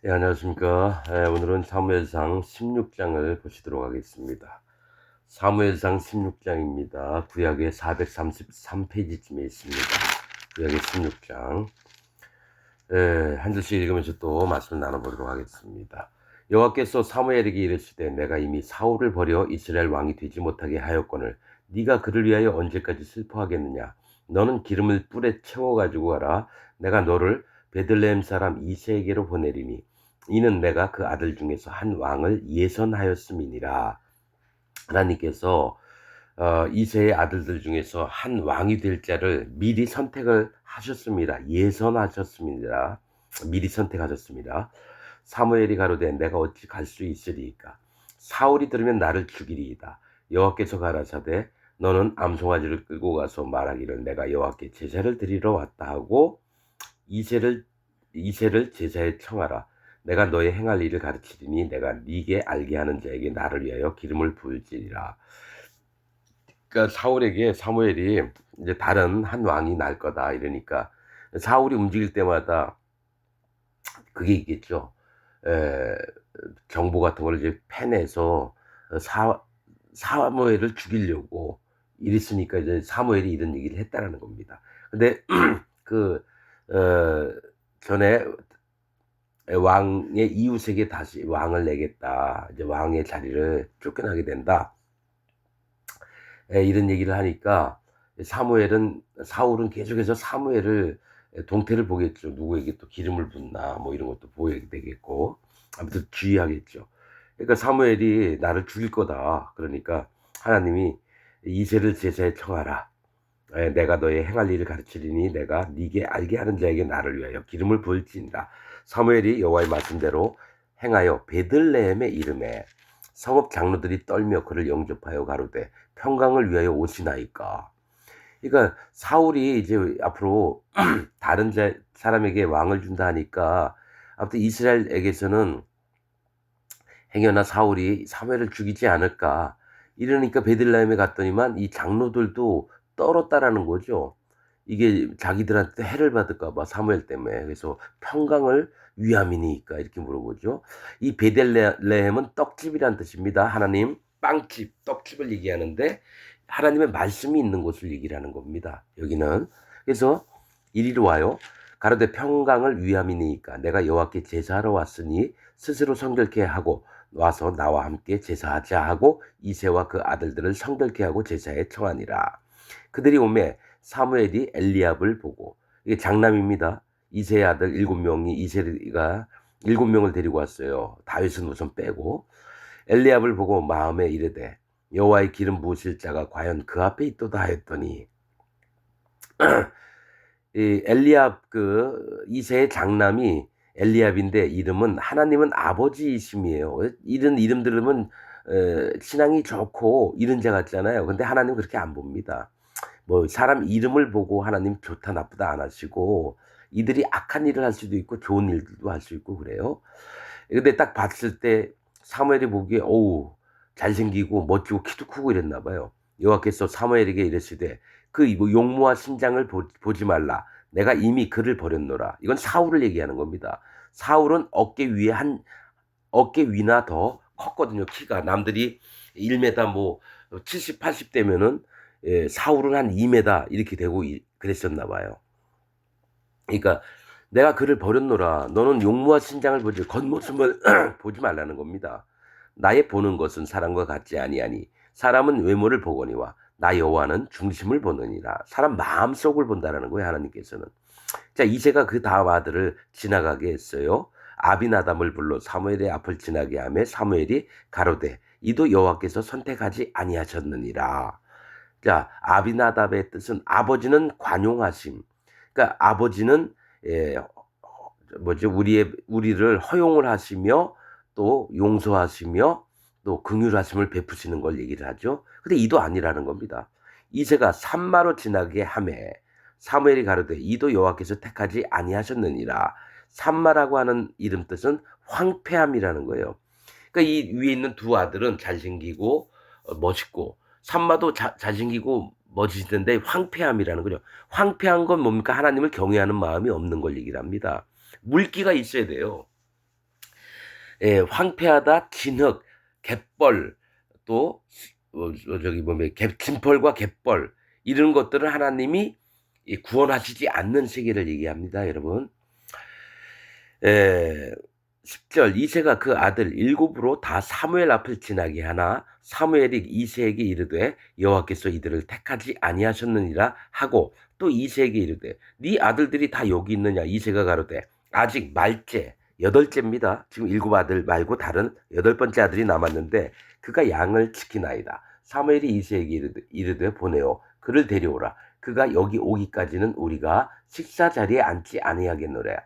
예, 안녕하십니까. 오늘은 사무엘상 16장을 보시도록 하겠습니다. 사무엘상 16장입니다. 구약의 433페이지쯤에 있습니다. 구약의 16장. 한 절씩 읽으면서 또 말씀을 나눠보도록 하겠습니다. 여호와께서 사무엘에게 이르시되 내가 이미 사울을 버려 이스라엘 왕이 되지 못하게 하였거늘 네가 그를 위하여 언제까지 슬퍼하겠느냐. 너는 기름을 뿔에 채워가지고 가라. 내가 너를 베들레헴 사람 이새에게로 보내리니 이는 내가 그 아들 중에서 한 왕을 예선하였음이니라. 하나님께서 이새의 아들들 중에서 한 왕이 될 자를 미리 선택을 하셨습니다. 예선하셨습니다. 미리 선택하셨습니다. 사무엘이 가로되 내가 어찌 갈 수 있으리이까. 사울이 들으면 나를 죽이리이다. 여호와께서 가라사대 너는 암송아지를 끌고 가서 말하기를 내가 여호와께 제사를 드리러 왔다 하고 이새를 제사에 청하라. 내가 너의 행할 일을 가르치리니 내가 네게 알게 하는 자에게 나를 위하여 기름을 부을지니라. 그러니까 사무엘이 이제 다른 한 왕이 날 거다 이러니까 사울이 움직일 때마다 그게 있겠죠. 에, 정보 같은 걸 이제 패내서 사무엘을 죽이려고 이랬으니까 이제 사무엘이 이런 얘기를 했다라는 겁니다. 근데 그 전에 왕의 이웃에게 다시 왕을 내겠다. 이제 왕의 자리를 쫓겨나게 된다. 이런 얘기를 하니까 사울은 계속해서 사무엘을 동태를 보겠죠. 누구에게 또 기름을 붓나 뭐 이런 것도 보여야 되겠고 아무튼 주의하겠죠. 그러니까 사무엘이 나를 죽일 거다. 그러니까 하나님이 이새를 제사에 청하라. 내가 너의 행할 일을 가르치리니 내가 네게 알게 하는 자에게 나를 위하여 기름을 부을지니라. 사무엘이 여호와의 말씀대로 행하여 베들레헴의 이름에 성읍 장로들이 떨며 그를 영접하여 가로되 평강을 위하여 오시나이까. 그러니까 사울이 이제 앞으로 다른 사람에게 왕을 준다 하니까 아무튼 이스라엘에게서는 행여나 사울이 사무엘을 죽이지 않을까 이러니까 베들레헴에 갔더니만 이 장로들도 떨었다라는 거죠. 이게 자기들한테 해를 받을까 봐 사무엘 때문에. 그래서 평강을 위함이니까 이렇게 물어보죠. 이 베들레헴은 떡집이란 뜻입니다. 하나님 빵집, 떡집을 얘기하는데 하나님의 말씀이 있는 곳을 얘기를 하는 겁니다. 여기는. 그래서 이리로 와요. 가로되 평강을 위함이니까 내가 여호와께 제사하러 왔으니 스스로 성결케 하고 와서 나와 함께 제사하자 하고 이새와 그 아들들을 성결케 하고 제사에 청하니라. 그들이 오매 사무엘이 엘리압을 보고 이게 장남입니다. 이새의 아들 7명이 이새가 7명을 데리고 왔어요. 다윗은 우선 빼고 엘리압을 보고 마음에 이르되 여호와의 기름 부으실 자가 과연 그 앞에 있도다 하였더니 이 엘리압 그 이새의 장남이 엘리압인데 이름은 하나님은 아버지이심이에요. 이런 이름 들으면 신앙이 좋고 이런 자 같잖아요. 근데 하나님 그렇게 안 봅니다. 뭐 사람 이름을 보고 하나님 좋다 나쁘다 안 하시고 이들이 악한 일을 할 수도 있고 좋은 일들도 할 수 있고 그래요. 근데 딱 봤을 때 사무엘이 보기에 어우 잘생기고 멋지고 키도 크고 이랬나 봐요. 여호와께서 사무엘에게 이르시되 그 용모와 신장을 보지 말라. 내가 이미 그를 버렸노라. 이건 사울을 얘기하는 겁니다. 사울은 어깨 위나 더 컸거든요. 키가 남들이 1m 뭐 70, 80 되면은 사울은 한 2m 이렇게 되고 그랬었나 봐요. 그러니까 내가 그를 버렸노라. 너는 용모와 신장을 보지 겉모습을 보지 말라는 겁니다. 나의 보는 것은 사람과 같지 아니하니 사람은 외모를 보거니와 나 여호와는 중심을 보느니라. 사람 마음속을 본다라는 거예요. 하나님께서는. 자, 이새가 그 다음 아들을 지나가게 했어요. 아비나답을 불러 사무엘의 앞을 지나게 하며 사무엘이 가로되 이도 여호와께서 선택하지 아니하셨느니라. 자, 아비나답의 뜻은 아버지는 관용하심. 그러니까 아버지는 우리를 허용을 하시며 또 용서하시며 또 긍휼하심을 베푸시는 걸 얘기를 하죠. 근데 이도 아니라는 겁니다. 이새가 산마로 지나게 하매 사무엘이 가로되 이도 여호와께서 택하지 아니하셨느니라. 산마라고 하는 이름 뜻은 황폐함이라는 거예요. 그러니까 이 위에 있는 두 아들은 잘생기고 멋있고 산마도 잘생기고 멋있던데 황폐함이라는 거죠. 황폐한 건 뭡니까? 하나님을 경외하는 마음이 없는 걸 얘기를 합니다. 물기가 있어야 돼요. 황폐하다, 진흙, 갯벌, 또 저기 진펄과 갯벌 이런 것들을 하나님이 구원하시지 않는 세계를 얘기합니다, 여러분. 10절 이새가 그 아들 일곱으로 다 사무엘 앞을 지나게 하나 사무엘이 이새에게 이르되 여호와께서 이들을 택하지 아니하셨느니라 하고 또 이새에게 이르되 네 아들들이 다 여기 있느냐. 이새가 가로되 아직 말째 8째입니다. 지금 7아들 말고 다른 8번째 아들이 남았는데 그가 양을 지키나이다. 사무엘이 이새에게 이르되 보내어 그를 데려오라. 그가 여기 오기까지는 우리가 식사 자리에 앉지 아니하겠노라.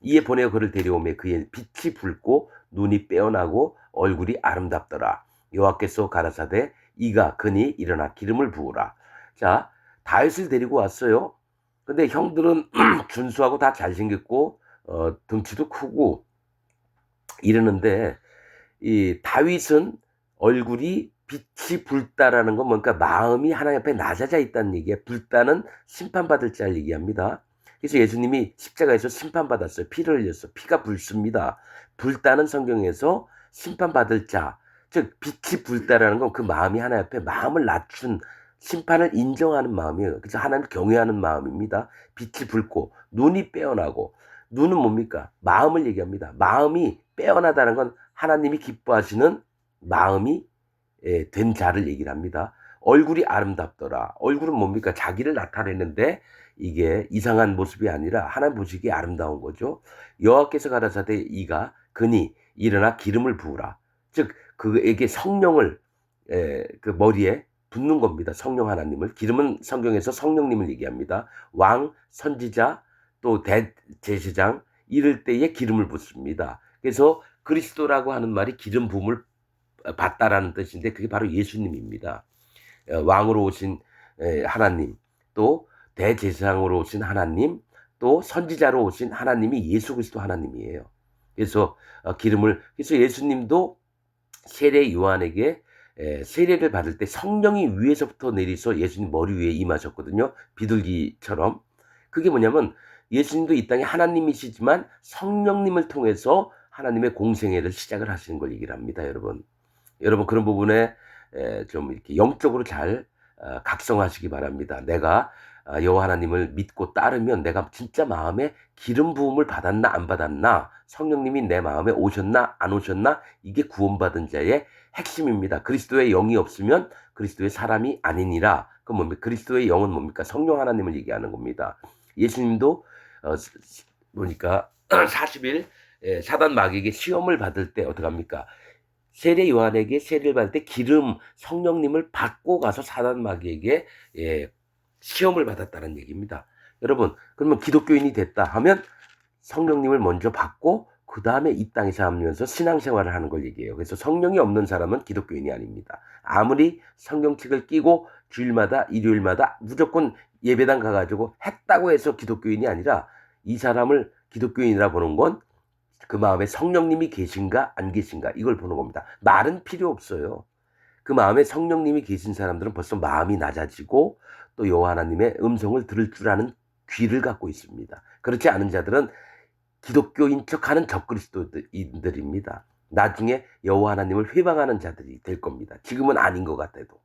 이에 보내어 그를 데려오매 그의 빛이 붉고 눈이 빼어나고 얼굴이 아름답더라. 여호와께서 가라사대 이가 그니 일어나 기름을 부으라. 자, 다윗을 데리고 왔어요. 근데 형들은 준수하고 다 잘생겼고 등치도 크고 이러는데 이 다윗은 얼굴이 빛이 붉다라는 건 뭔가 마음이 하나님 앞에 낮아져 있다는 얘기예요. 붉다는 심판받을 자를 얘기합니다. 그래서 예수님이 십자가에서 심판받았어요. 피를 흘렸어. 피가 붉습니다. 붉다는 성경에서 심판받을 자, 즉 빛이 붉다라는 건 그 마음이 하나님 앞에 마음을 낮춘 심판을 인정하는 마음이에요. 그래서 하나님을 경외하는 마음입니다. 빛이 붉고 눈이 빼어나고 눈은 뭡니까? 마음을 얘기합니다. 마음이 빼어나다는 건 하나님이 기뻐하시는 마음이 된 자를 얘기를 합니다. 얼굴이 아름답더라. 얼굴은 뭡니까? 자기를 나타내는데 이게 이상한 모습이 아니라 하나님 보시기에 아름다운 거죠. 여호와께서 가라사대 이가 그니 일어나 기름을 부으라. 즉 그에게 성령을 그 머리에 붓는 겁니다. 성령 하나님을. 기름은 성경에서 성령님을 얘기합니다. 왕, 선지자, 또 대제사장 이럴 때에 기름을 붓습니다. 그래서 그리스도라고 하는 말이 기름 부음을 받다라는 뜻인데 그게 바로 예수님입니다. 왕으로 오신 하나님, 또 대제사장으로 오신 하나님, 또 선지자로 오신 하나님이 예수 그리스도 하나님이에요. 그래서 그래서 예수님도 세례 요한에게 세례를 받을 때 성령이 위에서부터 내리서 예수님 머리 위에 임하셨거든요. 비둘기처럼. 그게 뭐냐면 예수님도 이 땅에 하나님이시지만 성령님을 통해서 하나님의 공생애를 시작을 하시는 걸 얘기를 합니다, 여러분. 여러분 그런 부분에 좀 이렇게 영적으로 잘 각성하시기 바랍니다. 내가 여호와 하나님을 믿고 따르면 내가 진짜 마음에 기름 부음을 받았나 안 받았나, 성령님이 내 마음에 오셨나 안 오셨나, 이게 구원받은 자의 핵심입니다. 그리스도의 영이 없으면 그리스도의 사람이 아니니라. 그럼 뭡니까? 그리스도의 영은 뭡니까? 성령 하나님을 얘기하는 겁니다. 예수님도 보니까 40일 사단 마귀에게 시험을 받을 때 어떡합니까? 세례 요한에게 세례를 받을 때 기름 성령님을 받고 가서 사단 마귀에게 시험을 받았다는 얘기입니다. 여러분 그러면 기독교인이 됐다 하면 성령님을 먼저 받고 그 다음에 이 땅에 살면서 신앙생활을 하는 걸 얘기해요. 그래서 성령이 없는 사람은 기독교인이 아닙니다. 아무리 성경책을 끼고 주일마다 일요일마다 무조건 예배당 가가지고 했다고 해서 기독교인이 아니라 이 사람을 기독교인이라 보는 건 그 마음에 성령님이 계신가 안 계신가 이걸 보는 겁니다. 말은 필요 없어요. 그 마음에 성령님이 계신 사람들은 벌써 마음이 낮아지고 또 여호와 하나님의 음성을 들을 줄 아는 귀를 갖고 있습니다. 그렇지 않은 자들은 기독교인 척하는 적그리스도인들입니다. 나중에 여호와 하나님을 회방하는 자들이 될 겁니다. 지금은 아닌 것 같아도.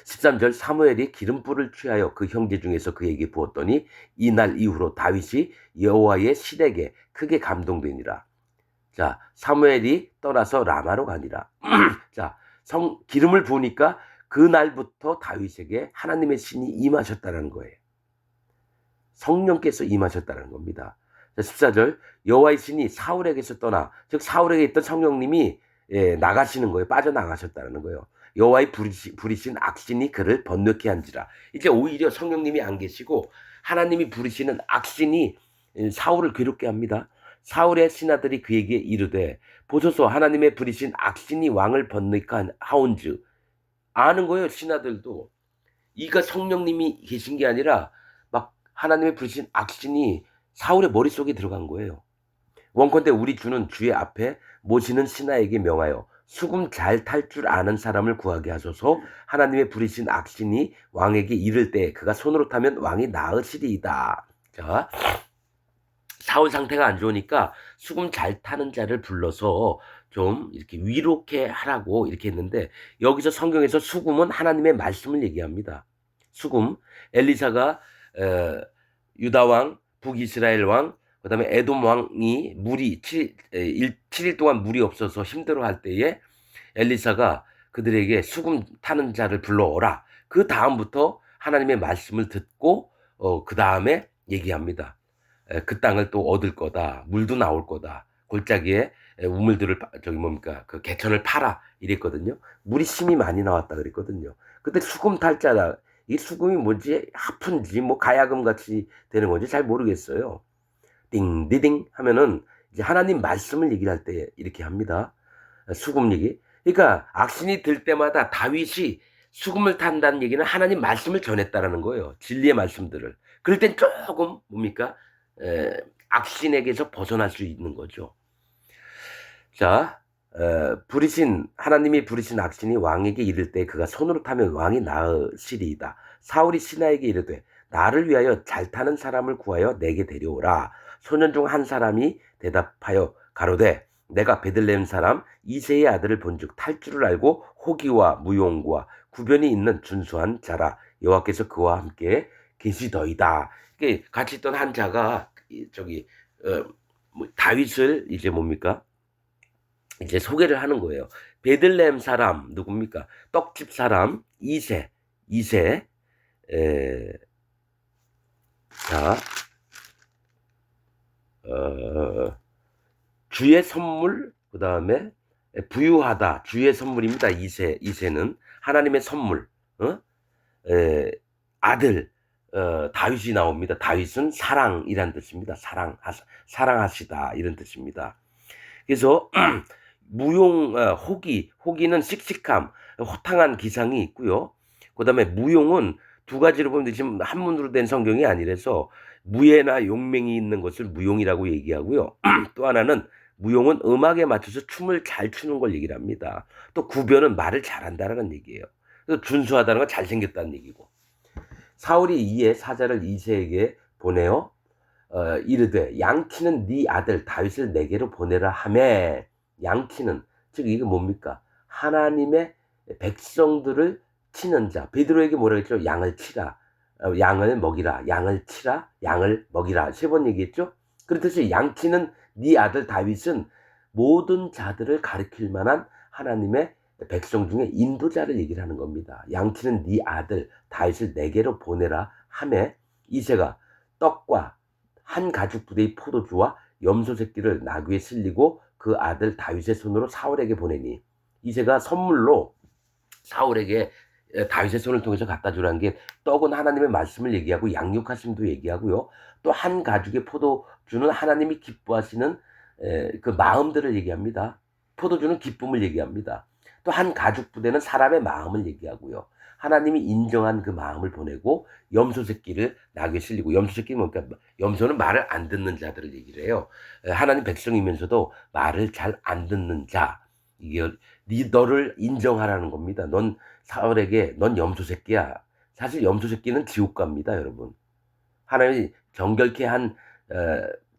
13절 사무엘이 기름불을 취하여 그 형제 중에서 그에게 부었더니 이날 이후로 다윗이 여호와의 신에게 크게 감동되니라. 자, 사무엘이 떠나서 라마로 가니라. 자, 기름을 부으니까 그날부터 다윗에게 하나님의 신이 임하셨다는 거예요. 성령께서 임하셨다는 겁니다. 자, 14절 여호와의 신이 사울에게서 떠나, 즉 사울에게 있던 성령님이 나가시는 거예요. 빠져나가셨다는 거예요. 여호와의 부리신 악신이 그를 번뇌케 한지라. 이제 오히려 성령님이 안 계시고 하나님이 부리시는 악신이 사울을 괴롭게 합니다. 사울의 신하들이 그에게 이르되 보소서 하나님의 부리신 악신이 왕을 번뇌케 하온즉. 아는 거예요. 신하들도. 이가 성령님이 계신 게 아니라 막 하나님의 부리신 악신이 사울의 머릿속에 들어간 거예요. 원컨대 우리 주는 주의 앞에 모시는 신하에게 명하여 수금 잘 탈 줄 아는 사람을 구하게 하소서. 하나님의 부리신 악신이 왕에게 이를 때 그가 손으로 타면 왕이 나으시리이다. 자, 사울 상태가 안 좋으니까 수금 잘 타는 자를 불러서 좀 이렇게 위로케 하라고 이렇게 했는데, 여기서 성경에서 수금은 하나님의 말씀을 얘기합니다. 수금, 엘리사가 유다 왕, 북이스라엘 왕, 그다음에 에돔 왕이 물이 7일 동안 물이 없어서 힘들어할 때에 엘리사가 그들에게 수금 타는 자를 불러오라. 그 다음부터 하나님의 말씀을 듣고 그 다음에 얘기합니다. 그 땅을 또 얻을 거다. 물도 나올 거다. 골짜기에 우물들을 저기 뭡니까 그 개천을 파라 이랬거든요. 물이 심이 많이 나왔다 그랬거든요. 그때 수금 탈자다. 이 수금이 뭔지 하푼지 뭐 가야금 같이 되는 건지 잘 모르겠어요. 띵디딩 하면은 이제 하나님 말씀을 얘기를 할 때 이렇게 합니다. 수금 얘기. 그러니까 악신이 들 때마다 다윗이 수금을 탄다는 얘기는 하나님 말씀을 전했다라는 거예요. 진리의 말씀들을. 그럴 땐 조금 뭡니까? 악신에게서 벗어날 수 있는 거죠. 자, 하나님이 부리신 악신이 왕에게 이를 때 그가 손으로 타면 왕이 나으시리이다. 사울이 신하에게 이르되 나를 위하여 잘 타는 사람을 구하여 내게 데려오라. 소년 중 한 사람이 대답하여 가로되 내가 베들레헴 사람 이새의 아들을 본즉 탈 줄을 알고 호기와 무용과 구변이 있는 준수한 자라. 여호와께서 그와 함께 계시더이다. 같이 있던 한 자가 저기 다윗을 이제 뭡니까? 이제 소개를 하는 거예요. 베들레헴 사람 누굽니까? 떡집 사람 이새. 에, 자, 주의 선물, 그 다음에 부유하다. 주의 선물입니다. 이새는 하나님의 선물. 아들 다윗이 나옵니다. 다윗은 사랑이란 뜻입니다. 사랑하시다 이런 뜻입니다. 그래서 호기는 씩씩함, 호탕한 기상이 있고요. 그 다음에 무용은 두 가지로 보면 지금 한문으로 된 성경이 아니라서 무예나 용맹이 있는 것을 무용이라고 얘기하고요. 또 하나는 무용은 음악에 맞춰서 춤을 잘 추는 걸 얘기를 합니다. 또 구변은 말을 잘한다는 얘기예요. 그래서 준수하다는 건 잘생겼다는 얘기고. 사울이 이에 사자를 이새에게 보내어 이르되 양치는 네 아들 다윗을 내게로 보내라 하매, 양치는 즉 이게 뭡니까? 하나님의 백성들을 치는 자. 베드로에게 뭐라 했죠? 양을 치라. 양을 먹이라. 양을 치라. 양을 먹이라. 세 번 얘기했죠? 그렇듯이 양치는 네 아들 다윗은 모든 자들을 가리킬 만한 하나님의 백성 중에 인도자를 얘기를 하는 겁니다. 양치는 네 아들 다윗을 내게로 보내라 하매, 이새가 떡과 한 가죽 부대의 포도주와 염소 새끼를 나귀에 실리고 그 아들 다윗의 손으로 사울에게 보내니, 이새가 선물로 사울에게 다윗의 손을 통해서 갖다 주라는 게, 떡은 하나님의 말씀을 얘기하고 양육하심도 얘기하고요. 또 한 가죽의 포도주는 하나님이 기뻐하시는 그 마음들을 얘기합니다. 포도주는 기쁨을 얘기합니다. 또 한 가죽 부대는 사람의 마음을 얘기하고요. 하나님이 인정한 그 마음을 보내고 염소 새끼를 나귀에 실리고, 염소 새끼는 뭡니까? 염소는 말을 안 듣는 자들을 얘기를 해요. 하나님 백성이면서도 말을 잘 안 듣는 자, 이게 너를 인정하라는 겁니다. 넌 사울에게 넌 염소 새끼야. 사실 염소 새끼는 지옥 갑니다, 여러분. 하나님이 정결케 한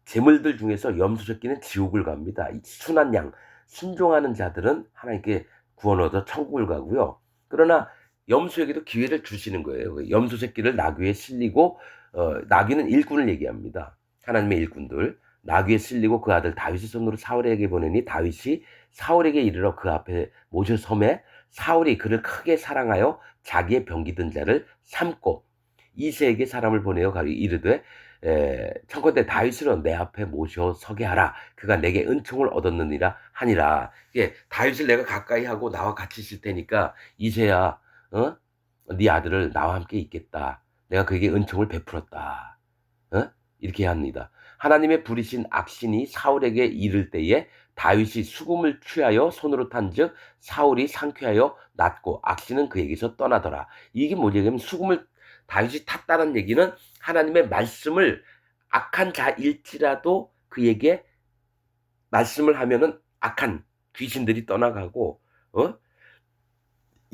재물들 중에서 염소 새끼는 지옥을 갑니다. 순한 양, 순종하는 자들은 하나님께 구원 얻어 천국을 가고요. 그러나 염소에게도 기회를 주시는 거예요. 염소 새끼를 나귀에 실리고, 나귀는 일꾼을 얘기합니다. 하나님의 일꾼들. 나귀에 실리고 그 아들 다윗의 손으로 사울에게 보내니, 다윗이 사울에게 이르러 그 앞에 모셔 섬에 사울이 그를 크게 사랑하여 자기의 병기든 자를 삼고 이새에게 사람을 보내어 가리 이르되 청컨대 다윗을 내 앞에 모셔 서게 하라. 그가 내게 은총을 얻었느니라 하니라. 예, 다윗을 내가 가까이 하고 나와 같이 있을 테니까 이새야, 네 아들을 나와 함께 있겠다. 내가 그에게 은총을 베풀었다. 이렇게 합니다. 하나님의 부리신 악신이 사울에게 이를 때에 다윗이 수금을 취하여 손으로 탄즉 사울이 상쾌하여 낫고 악신은 그에게서 떠나더라. 이게 뭐냐면, 수금을 다윗이 탔다는 얘기는 하나님의 말씀을 악한 자일지라도 그에게 말씀을 하면은 악한 귀신들이 떠나가고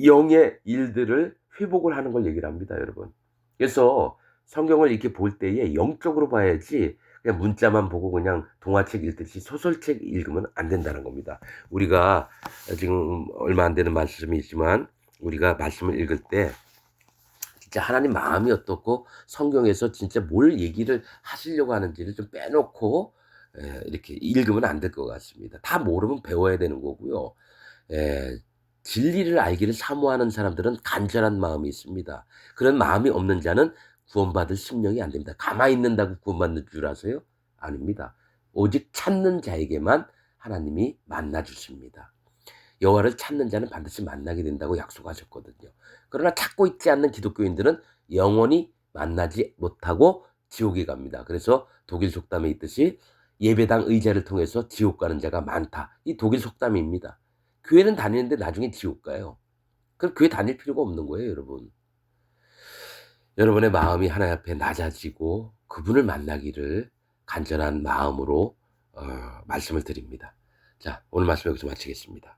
영의 일들을 회복을 하는 걸 얘기를 합니다, 여러분. 그래서 성경을 이렇게 볼 때에 영적으로 봐야지 그냥 문자만 보고 그냥 동화책 읽듯이 소설책 읽으면 안 된다는 겁니다. 우리가 지금 얼마 안 되는 말씀이지만 우리가 말씀을 읽을 때 진짜 하나님 마음이 어떻고 성경에서 진짜 뭘 얘기를 하시려고 하는지를 좀 빼놓고 이렇게 읽으면 안 될 것 같습니다. 다 모르면 배워야 되는 거고요. 예. 진리를 알기를 사모하는 사람들은 간절한 마음이 있습니다. 그런 마음이 없는 자는 구원받을 심령이 안 됩니다. 가만히 있는다고 구원받는 줄 아세요? 아닙니다. 오직 찾는 자에게만 하나님이 만나 주십니다. 여호와를 찾는 자는 반드시 만나게 된다고 약속하셨거든요. 그러나 찾고 있지 않는 기독교인들은 영원히 만나지 못하고 지옥에 갑니다. 그래서 독일 속담에 있듯이 예배당 의자를 통해서 지옥 가는 자가 많다. 이 독일 속담입니다. 교회는 다니는데 나중에 지옥 가요. 그럼 교회 다닐 필요가 없는 거예요, 여러분. 여러분의 마음이 하나님 앞에 낮아지고 그분을 만나기를 간절한 마음으로 말씀을 드립니다. 자, 오늘 말씀 여기서 마치겠습니다.